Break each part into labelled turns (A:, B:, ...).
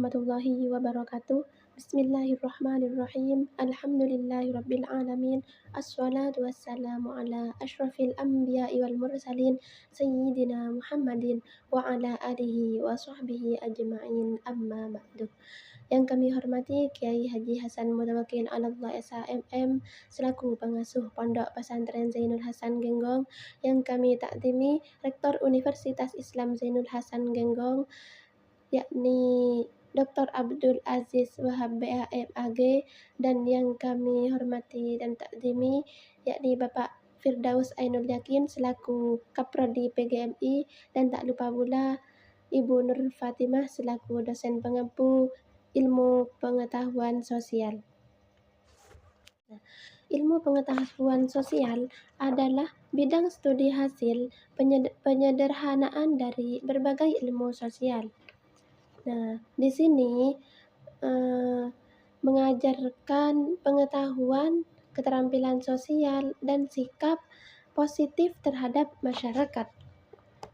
A: warahmatullahi wabarakatuh. Bismillahirrahmanirrahim. Alhamdulillahirabbil alamin. Assalatu wassalamu ala asyrafil anbiya'i wal mursalin sayyidina Muhammadin wa ala alihi wa sahbihi ajma'in, amma ba'du. Yang kami hormati Kiai Haji Hasan Mutawakkil Alallah SHMM selaku pengasuh Pondok Pesantren Zainul Hasan Genggong. Yang kami takdimi Rektor Universitas Islam Zainul Hasan Genggong, yakni Dr. Abdul Aziz Wahab BHMAG, dan yang kami hormati dan takdimi yakni Bapak Firdaus Ainul Yakin selaku Kaprodi PGMI, dan tak lupa pula Ibu Nur Fatimah selaku dosen pengampu ilmu pengetahuan sosial. Ilmu pengetahuan sosial adalah bidang studi hasil penyederhanaan dari berbagai ilmu sosial. Nah, di sini mengajarkan pengetahuan, keterampilan sosial, dan sikap positif terhadap masyarakat.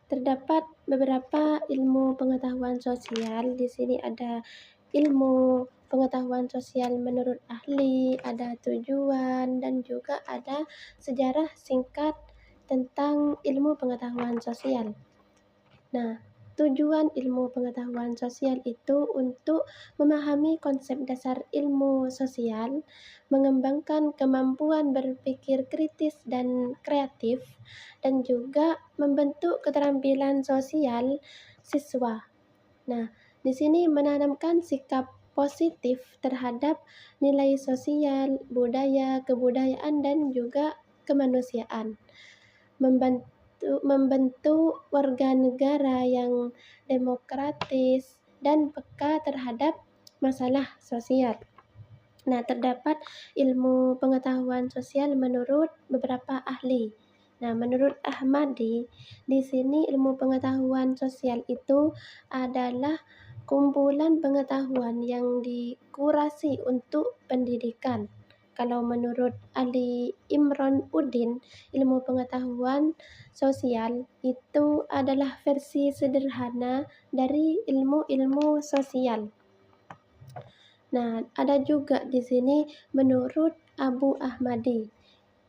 A: Terdapat beberapa ilmu pengetahuan sosial. Di sini ada ilmu pengetahuan sosial menurut ahli, ada tujuan, dan juga ada sejarah singkat tentang ilmu pengetahuan sosial. Nah, tujuan ilmu pengetahuan sosial itu untuk memahami konsep dasar ilmu sosial, mengembangkan kemampuan berpikir kritis dan kreatif, dan juga membentuk keterampilan sosial siswa. Nah, di sini menanamkan sikap positif terhadap nilai sosial, budaya, kebudayaan, dan juga kemanusiaan. Membentuk warga negara yang demokratis dan peka terhadap masalah sosial. Nah, terdapat ilmu pengetahuan sosial menurut beberapa ahli. Nah, menurut Ahmadi, di sini ilmu pengetahuan sosial itu adalah kumpulan pengetahuan yang dikurasi untuk pendidikan. Kalau menurut Ali Imron Udin, ilmu pengetahuan sosial itu adalah versi sederhana dari ilmu-ilmu sosial. Nah, ada juga di sini menurut Abu Ahmadi,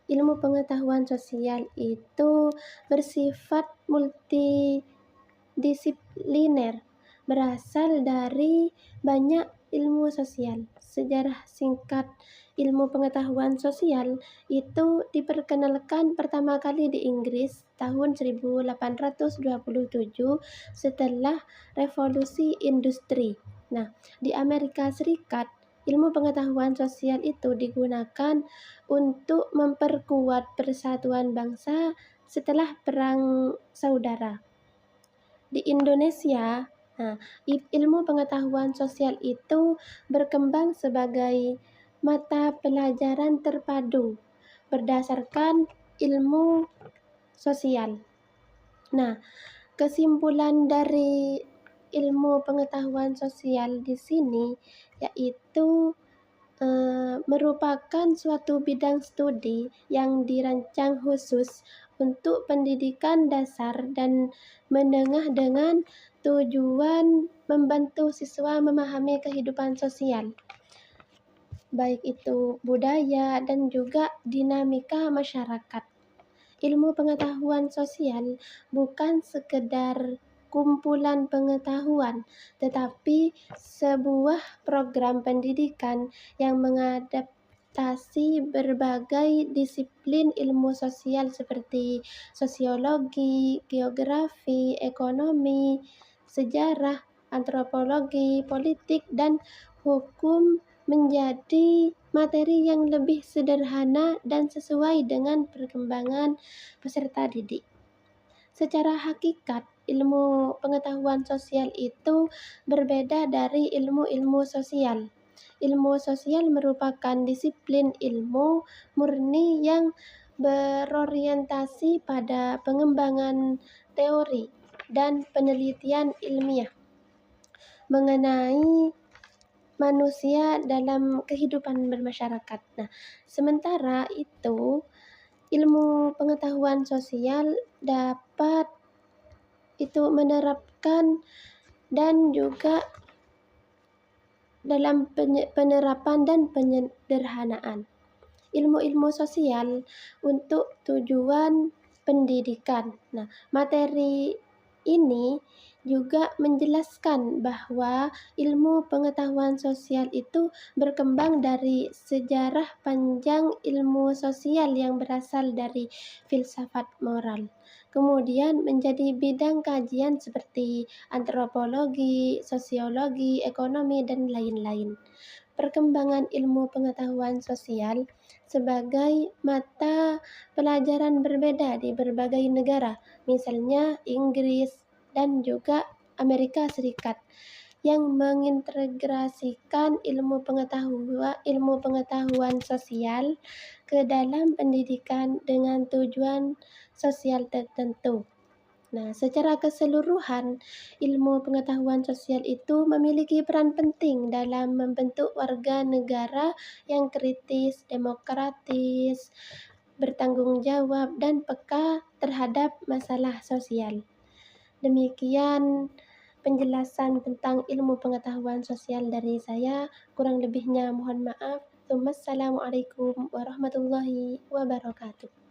A: ilmu pengetahuan sosial itu bersifat multidisipliner, berasal dari banyak ilmu sosial. Sejarah singkat ilmu pengetahuan sosial itu diperkenalkan pertama kali di Inggris tahun 1827 setelah revolusi industri. Nah, di Amerika Serikat, ilmu pengetahuan sosial itu digunakan untuk memperkuat persatuan bangsa setelah Perang Saudara. Di Indonesia, ilmu pengetahuan sosial itu berkembang sebagai mata pelajaran terpadu berdasarkan ilmu sosial. Nah, kesimpulan dari ilmu pengetahuan sosial di sini yaitu merupakan suatu bidang studi yang dirancang khusus untuk pendidikan dasar dan menengah dengan tujuan membantu siswa memahami kehidupan sosial, baik itu budaya dan juga dinamika masyarakat. Ilmu pengetahuan sosial bukan sekedar kumpulan pengetahuan, tetapi sebuah program pendidikan yang mengadaptasi berbagai disiplin ilmu sosial seperti sosiologi, geografi, ekonomi, sejarah, antropologi, politik, dan hukum menjadi materi yang lebih sederhana dan sesuai dengan perkembangan peserta didik. Secara hakikat, ilmu pengetahuan sosial itu berbeda dari ilmu-ilmu sosial. Ilmu sosial merupakan disiplin ilmu murni yang berorientasi pada pengembangan teori dan penelitian ilmiah mengenai manusia dalam kehidupan bermasyarakat. Nah, sementara itu ilmu pengetahuan sosial dapat itu menerapkan dan juga dalam penerapan dan penyederhanaan ilmu-ilmu sosial untuk tujuan pendidikan. Nah, materi ini juga menjelaskan bahwa ilmu pengetahuan sosial itu berkembang dari sejarah panjang ilmu sosial yang berasal dari filsafat moral. Kemudian menjadi bidang kajian seperti antropologi, sosiologi, ekonomi, dan lain-lain. Perkembangan ilmu pengetahuan sosial sebagai mata pelajaran berbeda di berbagai negara, misalnya Inggris dan juga Amerika Serikat, yang mengintegrasikan ilmu pengetahuan sosial ke dalam pendidikan dengan tujuan sosial tertentu. Nah, secara keseluruhan, ilmu pengetahuan sosial itu memiliki peran penting dalam membentuk warga negara yang kritis, demokratis, bertanggung jawab, dan peka terhadap masalah sosial. Demikian penjelasan tentang ilmu pengetahuan sosial dari saya. Kurang lebihnya mohon maaf. Wassalamualaikum warahmatullahi wabarakatuh.